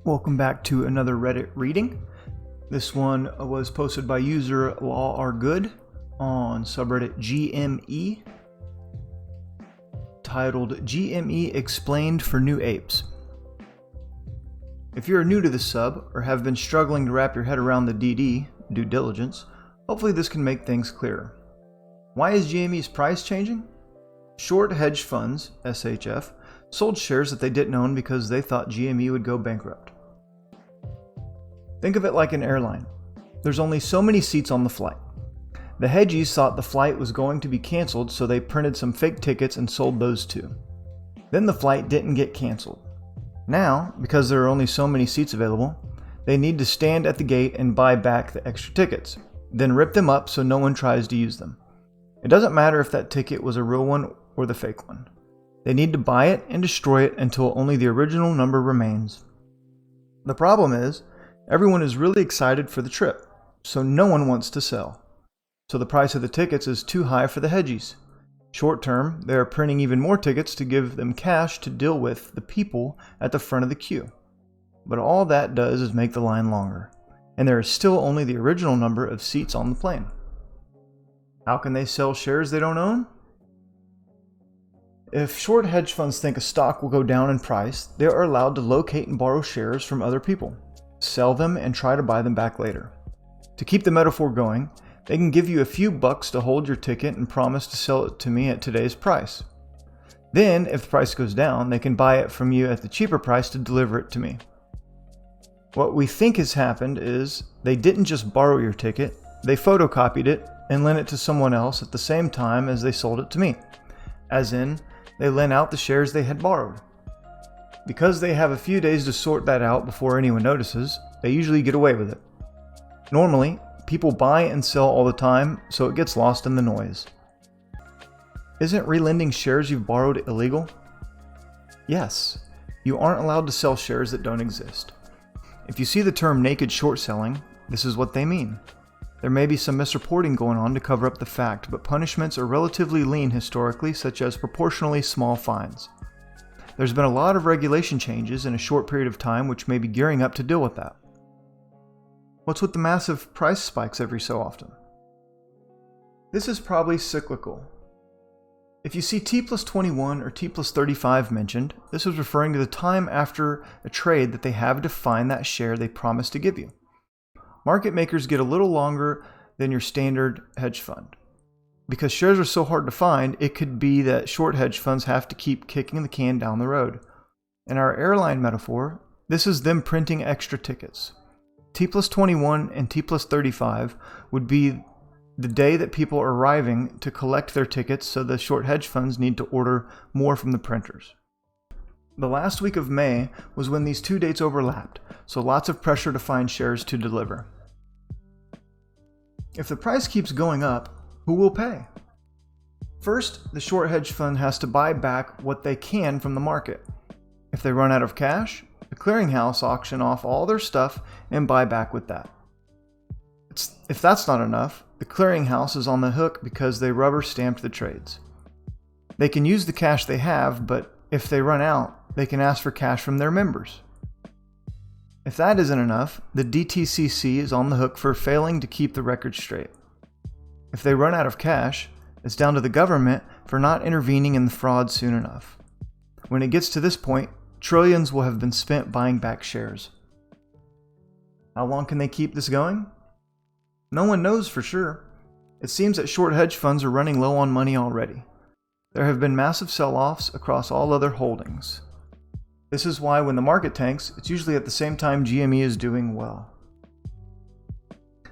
Welcome back to another Reddit reading. This one was posted by user lawrgood on subreddit GME, titled GME Explained for New Apes. If you're new to the sub or have been struggling to wrap your head around the DD, due diligence, hopefully this can make things clearer. Why is GME's price changing? Short hedge funds, SHF, sold shares that they didn't own because they thought GME would go bankrupt. Think of it like an airline. There's only so many seats on the flight. The hedgies thought the flight was going to be canceled, so they printed some fake tickets and sold those too. Then the flight didn't get canceled. Now, because there are only so many seats available, they need to stand at the gate and buy back the extra tickets, then rip them up so no one tries to use them. It doesn't matter if that ticket was a real one or the fake one. They need to buy it and destroy it until only the original number remains. The problem is, everyone is really excited for the trip, so no one wants to sell. So the price of the tickets is too high for the hedgies. Short term, they are printing even more tickets to give them cash to deal with the people at the front of the queue. But all that does is make the line longer, and there is still only the original number of seats on the plane. How can they sell shares they don't own? If short hedge funds think a stock will go down in price, they are allowed to locate and borrow shares from other people, sell them, and try to buy them back later. To keep the metaphor going, they can give you a few bucks to hold your ticket and promise to sell it to me at today's price. Then, if the price goes down, they can buy it from you at the cheaper price to deliver it to me. What we think has happened is they didn't just borrow your ticket, they photocopied it and lent it to someone else at the same time as they sold it to me. As in, they lent out the shares they had borrowed. Because they have a few days to sort that out before anyone notices, they usually get away with it. Normally, people buy and sell all the time, so it gets lost in the noise. Isn't relending shares you've borrowed illegal? Yes, you aren't allowed to sell shares that don't exist. If you see the term naked short selling, this is what they mean. There may be some misreporting going on to cover up the fact, but punishments are relatively lean historically, such as proportionally small fines. There's been a lot of regulation changes in a short period of time which may be gearing up to deal with that. What's with the massive price spikes every so often? This is probably cyclical. If you see T plus 21 or T plus 35 mentioned, this is referring to the time after a trade that they have to find that share they promised to give you. Market makers get a little longer than your standard hedge fund. Because shares are so hard to find, it could be that short hedge funds have to keep kicking the can down the road. In our airline metaphor, this is them printing extra tickets. T plus 21 and T plus 35 would be the day that people are arriving to collect their tickets, so the short hedge funds need to order more from the printers. The last week of May was when these two dates overlapped, so lots of pressure to find shares to deliver. If the price keeps going up, who will pay? First, the short hedge fund has to buy back what they can from the market. If they run out of cash, the clearinghouse auction off all their stuff and buy back with that. If that's not enough, the clearinghouse is on the hook because they rubber stamped the trades. They can use the cash they have, but if they run out, they can ask for cash from their members. If that isn't enough, the DTCC is on the hook for failing to keep the record straight. If they run out of cash, it's down to the government for not intervening in the fraud soon enough. When it gets to this point, trillions will have been spent buying back shares. How long can they keep this going? No one knows for sure. It seems that short hedge funds are running low on money already. There have been massive sell-offs across all other holdings. This is why when the market tanks, it's usually at the same time GME is doing well.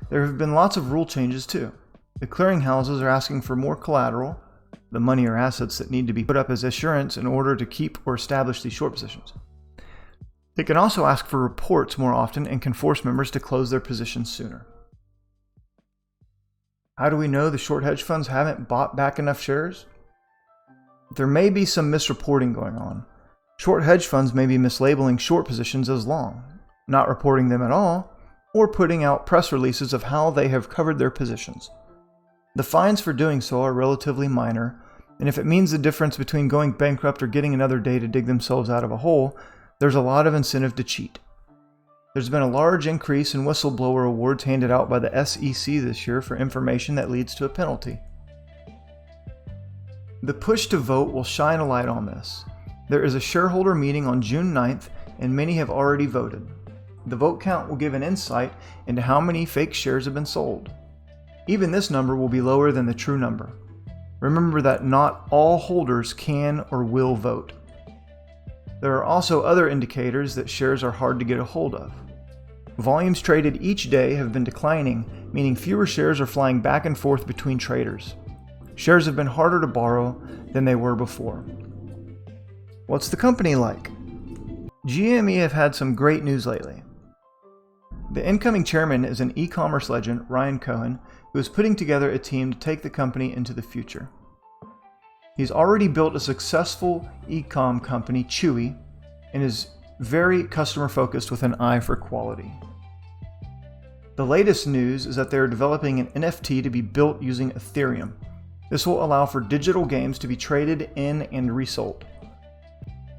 There have been lots of rule changes too. The clearinghouses are asking for more collateral, the money or assets that need to be put up as assurance in order to keep or establish these short positions. They can also ask for reports more often and can force members to close their positions sooner. How do we know the short hedge funds haven't bought back enough shares? There may be some misreporting going on. Short hedge funds may be mislabeling short positions as long, not reporting them at all, or putting out press releases of how they have covered their positions. The fines for doing so are relatively minor, and if it means the difference between going bankrupt or getting another day to dig themselves out of a hole, there's a lot of incentive to cheat. There's been a large increase in whistleblower awards handed out by the SEC this year for information that leads to a penalty. The push to vote will shine a light on this. There is a shareholder meeting on June 9th, and many have already voted. The vote count will give an insight into how many fake shares have been sold. Even this number will be lower than the true number. Remember that not all holders can or will vote. There are also other indicators that shares are hard to get a hold of. Volumes traded each day have been declining, meaning fewer shares are flying back and forth between traders. Shares have been harder to borrow than they were before. What's the company like? GME have had some great news lately. The incoming chairman is an e-commerce legend, Ryan Cohen, who is putting together a team to take the company into the future. He's already built a successful e-com company, Chewy, and is very customer focused with an eye for quality. The latest news is that they're developing an NFT to be built using Ethereum. This will allow for digital games to be traded in and resold.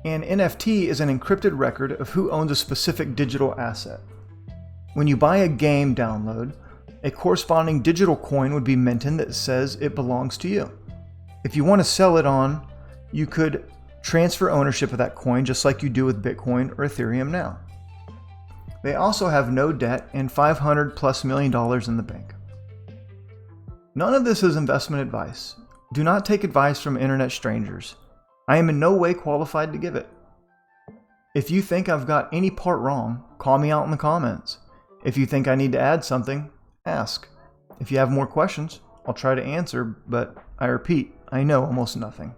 An NFT is an encrypted record of who owns a specific digital asset. When you buy a game download, a corresponding digital coin would be minted that says it belongs to you. If you want to sell it on, you could transfer ownership of that coin just like you do with Bitcoin or Ethereum now. They also have no debt and $500+ million in the bank. None of this is investment advice. Do not take advice from internet strangers. I am in no way qualified to give it. If you think I've got any part wrong, call me out in the comments. If you think I need to add something, ask. If you have more questions, I'll try to answer, but I repeat, I know almost nothing.